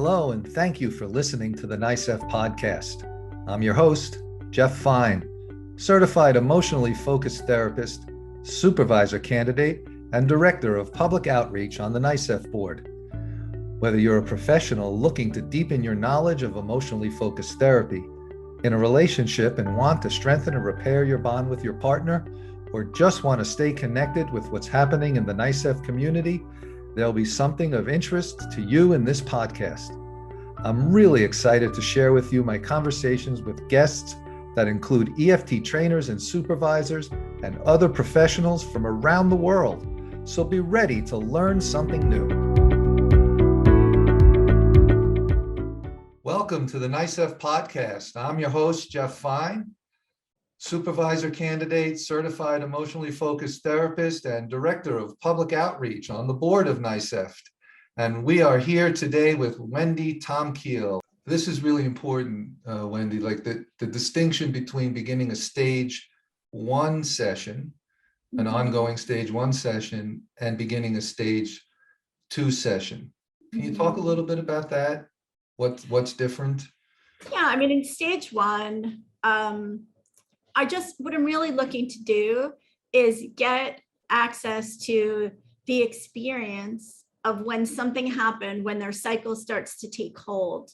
Hello, and thank you for listening to the NYCEFT Podcast. I'm your host, Jeff Fine, certified emotionally focused therapist, supervisor candidate, and director of public outreach on the NYCEFT board. Whether you're a professional looking to deepen your knowledge of emotionally focused therapy, in a relationship and want to strengthen and repair your bond with your partner, or just want to stay connected with what's happening in the NYCEFT community, there'll be something of interest to you in this podcast. I'm really excited to share with you my conversations with guests that include EFT trainers and supervisors and other professionals from around the world. So be ready to learn something new. Welcome to the NYCEFT Podcast. I'm your host, Jeff Fine, supervisor candidate, certified emotionally focused therapist, and director of public outreach on the board of NYCEFT. And we are here today with Wendy Tomkiel. This is really important, Wendy, like the distinction between beginning a stage one session, an ongoing stage one session, and beginning a stage two session. Can you talk a little bit about that? What's different? Yeah, I mean, in stage one, what I'm really looking to do is get access to the experience of when something happened, when their cycle starts to take hold.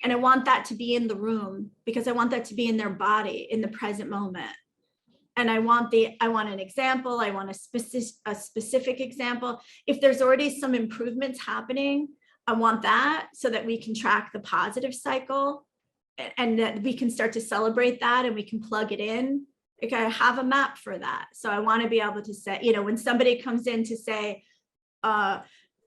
And I want that to be in the room because I want that to be in their body in the present moment. And I want an example. I want a specific example. If there's already some improvements happening, I want that so that we can track the positive cycle and that we can start to celebrate that and we can plug it in. Okay, I have a map for that. So I want to be able to say, when somebody comes in to say,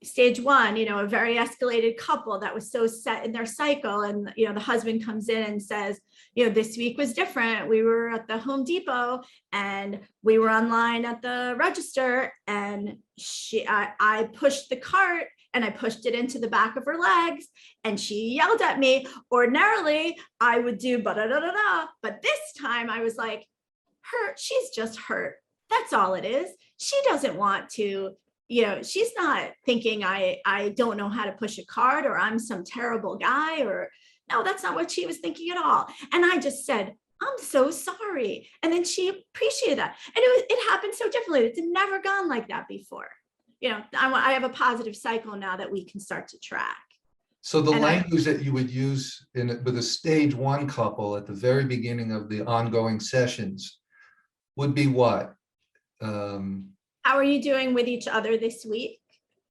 stage one, a very escalated couple that was so set in their cycle. And, the husband comes in and says, this week was different. We were at the Home Depot and we were online at the register and I pushed the cart and I pushed it into the back of her legs and she yelled at me. Ordinarily, I would do but this time I was like, she's just hurt. That's all it is. She doesn't want to, she's not thinking I don't know how to push a cart or I'm some terrible guy no, that's not what she was thinking at all. And I just said, I'm so sorry. And then she appreciated that. And it happened so differently. It's never gone like that before. I have a positive cycle now that we can start to track. So the language that you would use with a stage one couple at the very beginning of the ongoing sessions would be what? How are you doing with each other this week?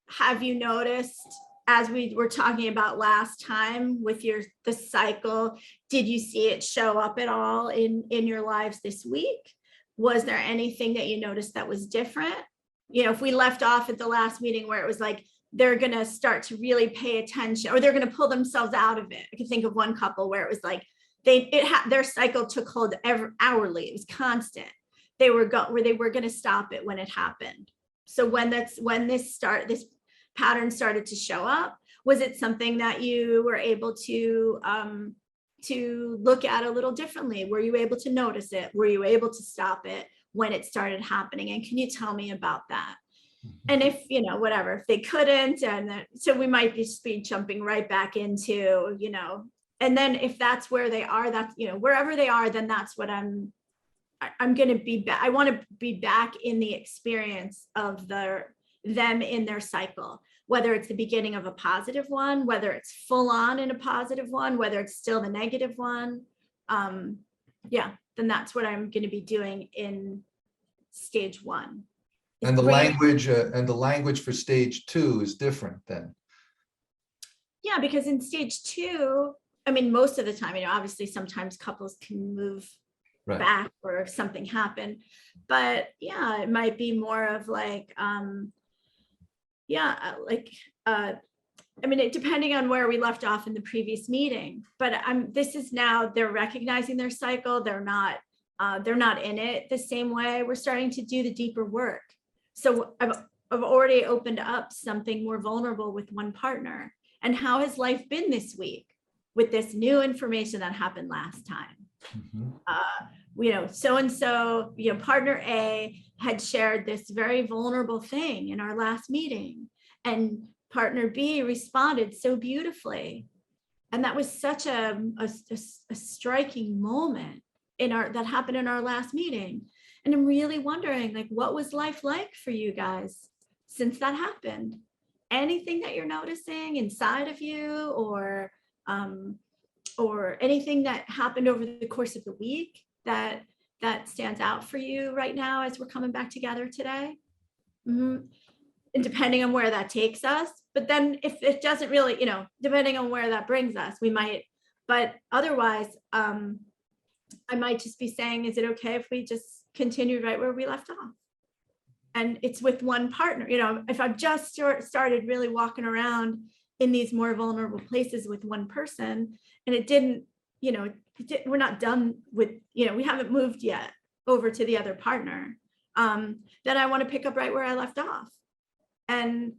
Have you noticed, as we were talking about last time with the cycle, did you see it show up at all in your lives this week? Was there anything that you noticed that was different? If we left off at the last meeting where it was like, they're going to start to really pay attention or they're going to pull themselves out of it. I can think of one couple where it was like, their cycle took hold hourly. It was constant. They were going to stop it when it happened. So when this pattern started to show up, was it something that you were able to look at a little differently? Were you able to notice it? Were you able to stop it when it started happening? And can you tell me about that? And if, if they couldn't, so we might be speed jumping right back into, and then if that's where they are, that's, wherever they are, then that's what I'm going to be back. I want to be back in the experience of them in their cycle, whether it's the beginning of a positive one, whether it's full on in a positive one, whether it's still the negative one. Then that's what I'm going to be doing in stage one. And the language for stage two is different then. Yeah, because in stage two, I mean, most of the time, obviously sometimes couples can move back or if something happened, but yeah, it might be more of like, depending on where we left off in the previous meeting, but this is now they're recognizing their cycle. They're not in it the same way. We're starting to do the deeper work. So I've already opened up something more vulnerable with one partner. And how has life been this week with this new information that happened last time? Mm-hmm. So-and-so, partner A had shared this very vulnerable thing in our last meeting, and partner B responded so beautifully. And that was such a striking moment that happened in our last meeting. And I'm really wondering, like, what was life like for you guys since that happened? Anything that you're noticing inside of you, or anything that happened over the course of the week that stands out for you right now as we're coming back together today? Mm-hmm. And depending on where that takes us, but then if it doesn't really, depending on where that brings us, we might, but otherwise, I might just be saying, is it okay if we just continued right where we left off? And it's with one partner. If I've just started really walking around in these more vulnerable places with one person, and it didn't, we're not done with, we haven't moved yet over to the other partner, then I want to pick up right where I left off. And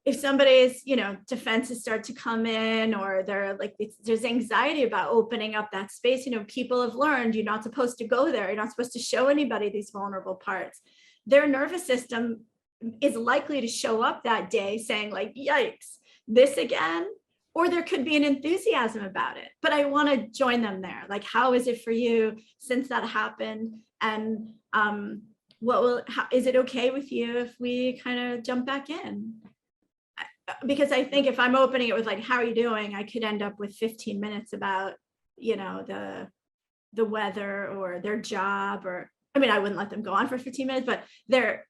if somebody's, defenses start to come in, or they're like, there's anxiety about opening up that space, people have learned you're not supposed to go there. You're not supposed to show anybody these vulnerable parts. Their nervous system is likely to show up that day saying, like, yikes, this again. Or there could be an enthusiasm about it, but I want to join them there. Like, how is it for you since that happened? And is it okay with you if we kind of jump back in? Because I think if I'm opening it with, like, how are you doing? I could end up with 15 minutes about, the weather or their job, or, I mean, I wouldn't let them go on for 15 minutes, but they're,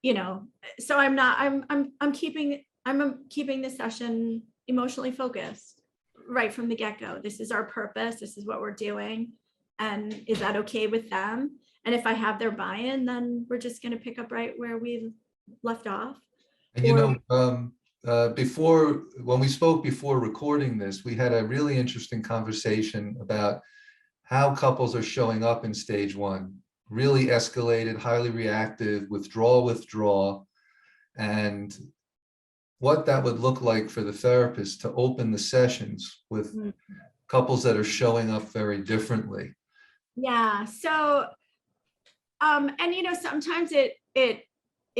so I'm keeping the session emotionally focused right from the get-go. This is our purpose. This is what we're doing. And is that okay with them? And if I have their buy-in, then we're just going to pick up right where we left off. And when we spoke before recording this, we had a really interesting conversation about how couples are showing up in stage one. Really escalated, highly reactive, withdraw, and what that would look like for the therapist to open the sessions with couples that are showing up very differently. Yeah. So, and sometimes it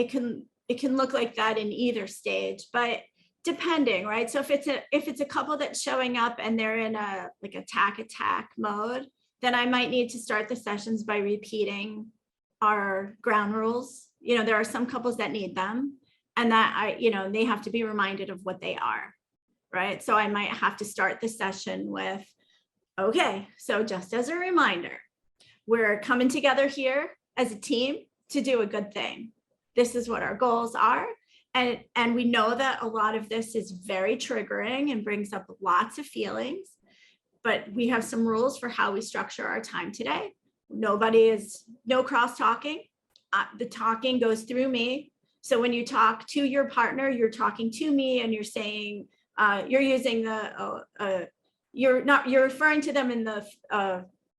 can look like that in either stage, but depending, right? So if it's a couple that's showing up and they're in a like attack mode, then I might need to start the sessions by repeating our ground rules. There are some couples that need them, and that they have to be reminded of what they are, right? So I might have to start the session with, okay, so just as a reminder, we're coming together here as a team to do a good thing. This is what our goals are. And we know that a lot of this is very triggering and brings up lots of feelings, but we have some rules for how we structure our time today. No cross talking. The talking goes through me. So when you talk to your partner, you're talking to me, and you're saying, you're using you're referring to them in the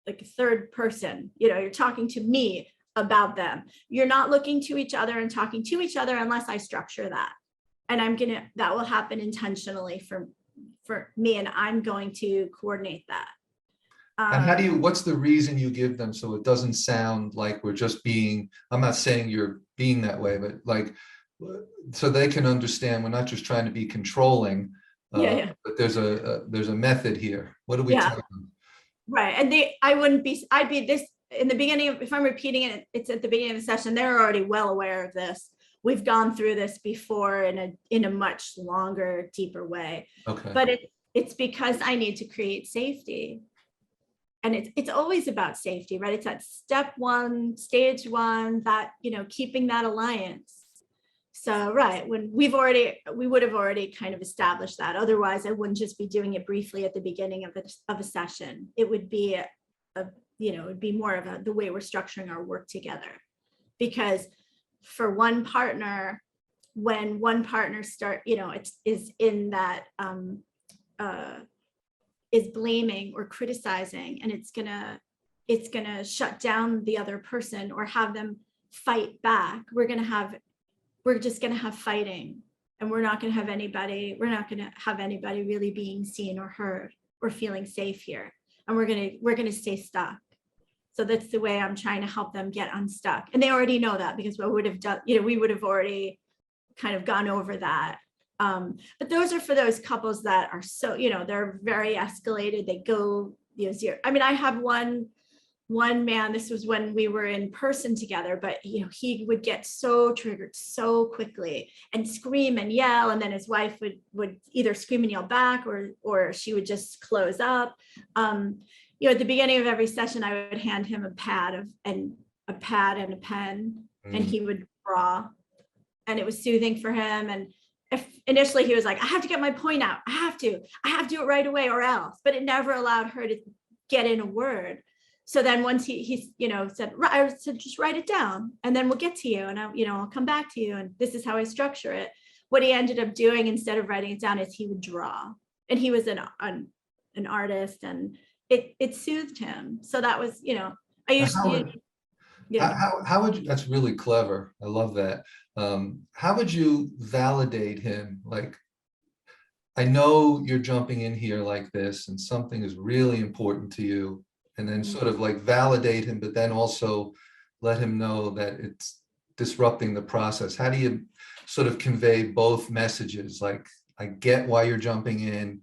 like third person, you're talking to me about them. You're not looking to each other and talking to each other unless I structure that. And that will happen intentionally for me, and I'm going to coordinate that. And what's the reason you give them so it doesn't sound like we're just being, I'm not saying you're being that way, but like, so they can understand we're not just trying to be controlling, but there's a method here. What do we tell them? Right. And I'd be this in the beginning, if I'm repeating it, it's at the beginning of the session, they're already well aware of this. We've gone through this before in a much longer, deeper way. Okay. But it's because I need to create safety. And it's always about safety, right? It's at step one, stage one, that, keeping that alliance. So, right, when we would have already kind of established that. Otherwise, I wouldn't just be doing it briefly at the beginning of a session. It would be it would be more of the way we're structuring our work together. Because for one partner, when one partner is in that is blaming or criticizing, and it's gonna shut down the other person or have them fight back, we're just gonna have fighting, and we're not gonna have anybody really being seen or heard or feeling safe here, and we're gonna stay stuck. So that's the way I'm trying to help them get unstuck, and they already know that because we would have already kind of gone over that But those are for those couples that are so, they're very escalated. They go, zero. I mean, I have one man, this was when we were in person together, but he would get so triggered so quickly and scream and yell, and then his wife would either scream and yell back, or she would just close up. At the beginning of every session, I would hand him a pad and a pen, and he would draw, and it was soothing for him. And if initially he was like, I have to get my point out, I have to do it right away or else, but it never allowed her to get in a word. So then once he said, I said, just write it down and then we'll get to you, and I'll come back to you, and this is how I structure it. What he ended up doing instead of writing it down is he would draw, and he was an artist, and it soothed him. So that was, I usually, how would you, that's really clever. I love that. How would you validate him? Like, I know you're jumping in here like this and something is really important to you, and then sort of like validate him, but then also let him know that it's disrupting the process. How do you sort of convey both messages? Like, I get why you're jumping in,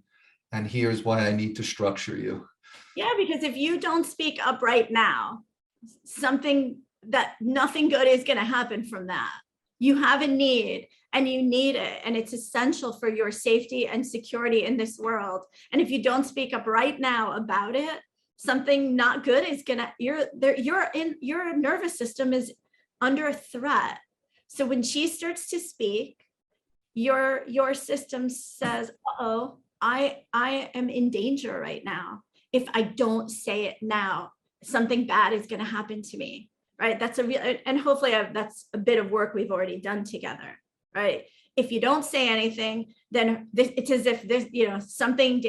and here's why I need to structure you. Yeah, because if you don't speak up right now, nothing good is going to happen from that. You have a need and you need it, and it's essential for your safety and security in this world. And if you don't speak up right now about it, something not good is your nervous system is under a threat. So when she starts to speak, your system says, uh-oh, I am in danger right now. If I don't say it now, something bad is going to happen to me, right? That's and hopefully that's a bit of work we've already done together, right? If you don't say anything, then it's as if this, something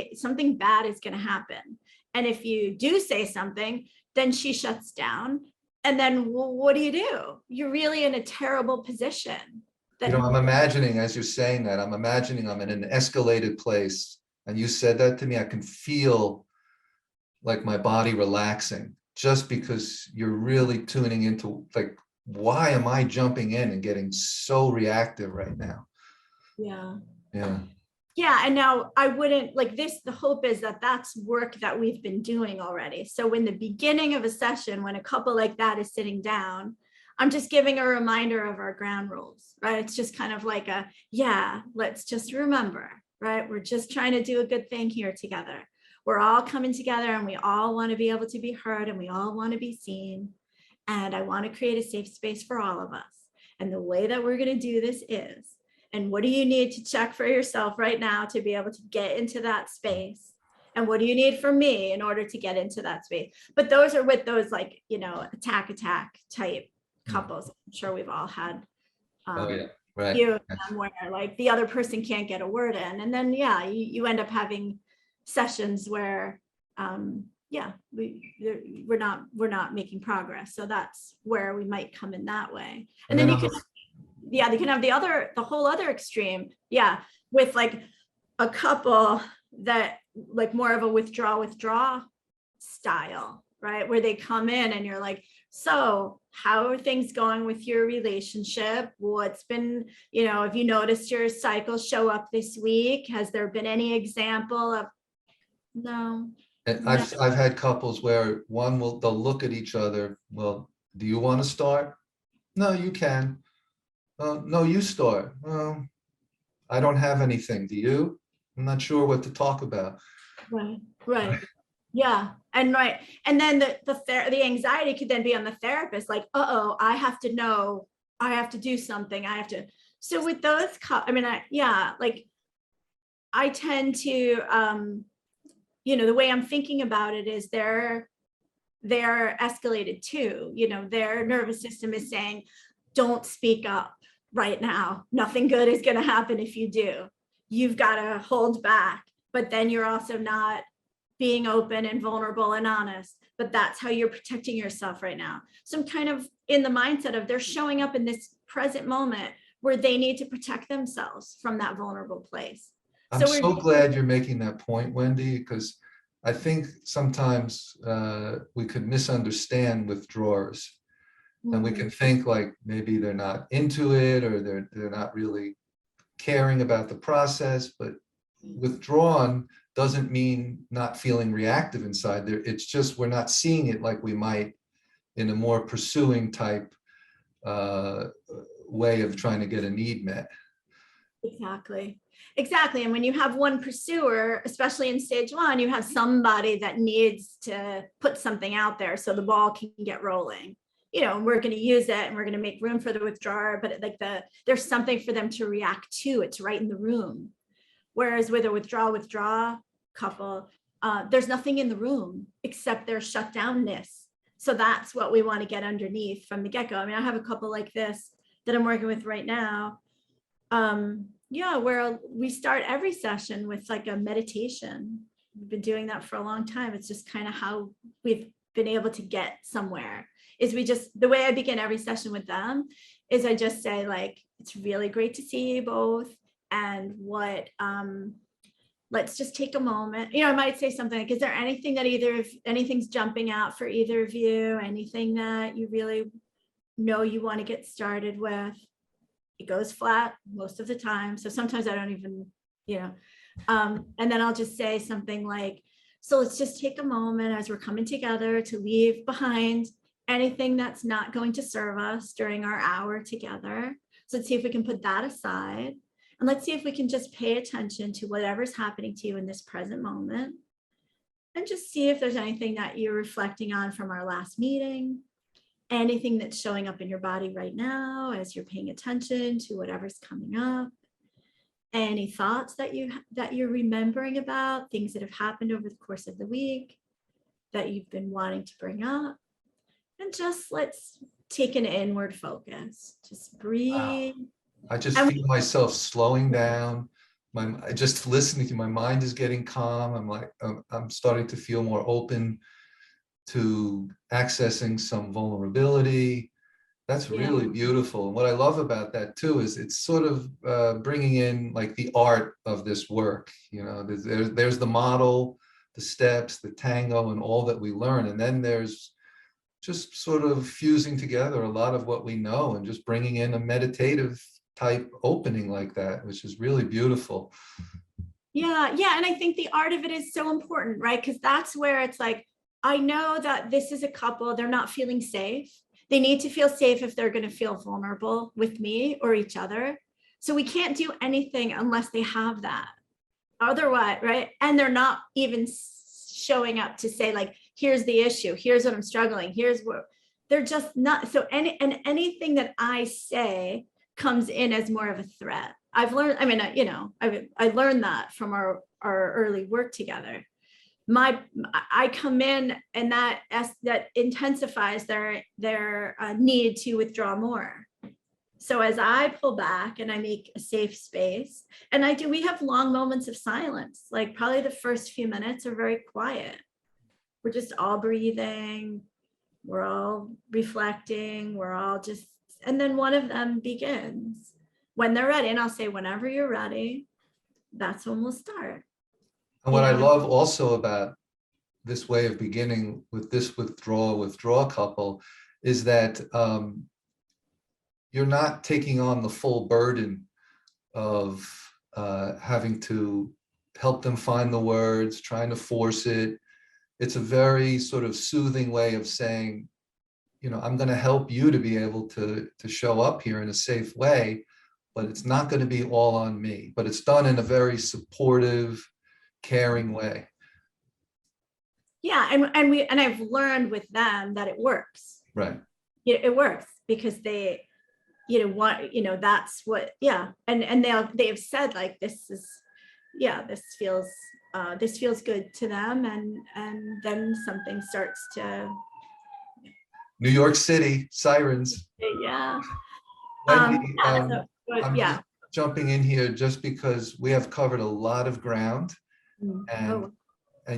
bad is going to happen. And if you do say something, then she shuts down. And then what do? You're really in a terrible position. I'm imagining, as you're saying that, I'm imagining I'm in an escalated place. And you said that to me, I can feel like my body relaxing, just because you're really tuning into, like, why am I jumping in and getting so reactive right now? Yeah. And now I wouldn't like this. The hope is that that's work that we've been doing already. So in the beginning of a session, when a couple like that is sitting down, I'm just giving a reminder of our ground rules, right? It's just kind of like let's just remember, right? We're just trying to do a good thing here together. We're all coming together, and we all want to be able to be heard, and we all want to be seen. And I want to create a safe space for all of us. And the way that we're going to do this is, and what do you need to check for yourself right now to be able to get into that space? And what do you need from me in order to get into that space? But those are with those attack type couples. I'm sure we've all had right. You where like the other person can't get a word in. And then, you end up having sessions where we're not making progress. So that's where we might come in that way. And then you can have the whole other extreme, with like a couple that like more of a withdraw style, right? Where they come in and you're like, so how are things going with your relationship? What's been, have you noticed your cycle show up this week? Has there been any example of no? And I've had couples where they'll look at each other. Well, do you want to start? No, you can. No, you start. I don't have anything. Do you? I'm not sure what to talk about. Right. Yeah. And right. And then the anxiety could then be on the therapist, like, I have to know, I have to do something. I have to. So with those, I tend to, the way I'm thinking about it is they're escalated too. Their nervous system is saying, don't speak up right now. Nothing good is going to happen if you do. You've got to hold back. But then you're also not being open and vulnerable and honest. But that's how you're protecting yourself right now. So I'm kind of in the mindset of they're showing up in this present moment where they need to protect themselves from that vulnerable place. I'm so glad you're making that point, Wendy, because I think sometimes we could misunderstand withdrawers. And we can think like maybe they're not into it, or they're not really caring about the process, but withdrawn doesn't mean not feeling reactive inside there. It's just we're not seeing it like we might in a more pursuing type way of trying to get a need met. Exactly. Exactly. And when you have one pursuer, especially in stage one, you have somebody that needs to put something out there so the ball can get rolling. We're going to use it and we're going to make room for the withdrawer, but there's something for them to react to. It's right in the room. Whereas with a withdraw couple, there's nothing in the room except their shutdownness. So that's what we want to get underneath from the get-go. I mean, I have a couple like this that I'm working with right now. Where we start every session with like a meditation. We've been doing that for a long time. It's just kind of how we've been able to get somewhere. The way I begin every session with them is I just say, like, it's really great to see you both. And let's just take a moment. I might say something like, is there anything that anything's jumping out for either of you? Anything that you really know you want to get started with? It goes flat most of the time. So sometimes I don't even, and then I'll just say something like, so let's just take a moment as we're coming together to leave behind anything that's not going to serve us during our hour together. So let's see if we can put that aside. And let's see if we can just pay attention to whatever's happening to you in this present moment. And just see if there's anything that you're reflecting on from our last meeting, anything that's showing up in your body right now as you're paying attention to whatever's coming up. Any thoughts that you're remembering about, things that have happened over the course of the week that you've been wanting to bring up. And just let's take an inward focus. Just breathe. Wow. I just feel myself slowing down. Just listening to my mind is getting calm. I'm starting to feel more open to accessing some vulnerability. That's really beautiful. And what I love about that too is it's sort of bringing in like the art of this work. There's the model, the steps, the tango, and all that we learn. And then there's just sort of fusing together a lot of what we know and just bringing in a meditative type opening like that, which is really beautiful. Yeah. And I think the art of it is so important, right? Because that's where it's like, I know that this is a couple, they're not feeling safe. They need to feel safe if they're going to feel vulnerable with me or each other. So we can't do anything unless they have that. Otherwise, right? And they're not even showing up to say, like, here's the issue, here's what I'm struggling, here's what they're just not. So anything that I say comes in as more of a threat. I've learned, I learned that from our early work together. I come in and that intensifies their need to withdraw more. So as I pull back and I make a safe space, and we have long moments of silence, like probably the first few minutes are very quiet. We're just all breathing, we're all reflecting, we're all just, and then one of them begins when they're ready. And I'll say, whenever you're ready, that's when we'll start. And what I love also about this way of beginning with this withdraw couple is that you're not taking on the full burden of having to help them find the words, trying to force it. It's a very sort of soothing way of saying, I'm going to help you to be able to show up here in a safe way, but it's not going to be all on me. But it's done in a very supportive, caring way. Yeah, and I've learned with them that it works. Right. It works because they, that's what, and they've said, like, this feels good to them, and then something starts to. New York City sirens. Yeah. Wendy, I'm just jumping in here just because we have covered a lot of ground, and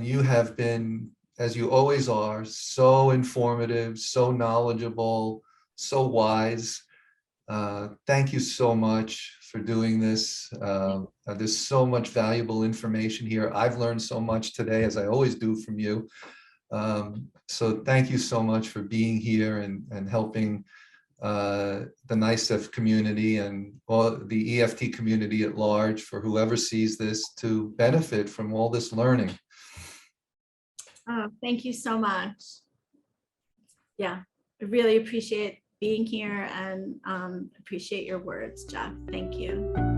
you have been, as you always are, so informative, so knowledgeable, so wise. Thank you so much for doing this. There's so much valuable information here. I've learned so much today, as I always do from you. So thank you so much for being here and helping the NYCEFT community and all the EFT community at large, for whoever sees this, to benefit from all this learning. Oh, thank you so much. Yeah, I really appreciate being here and appreciate your words, Jeff. Thank you.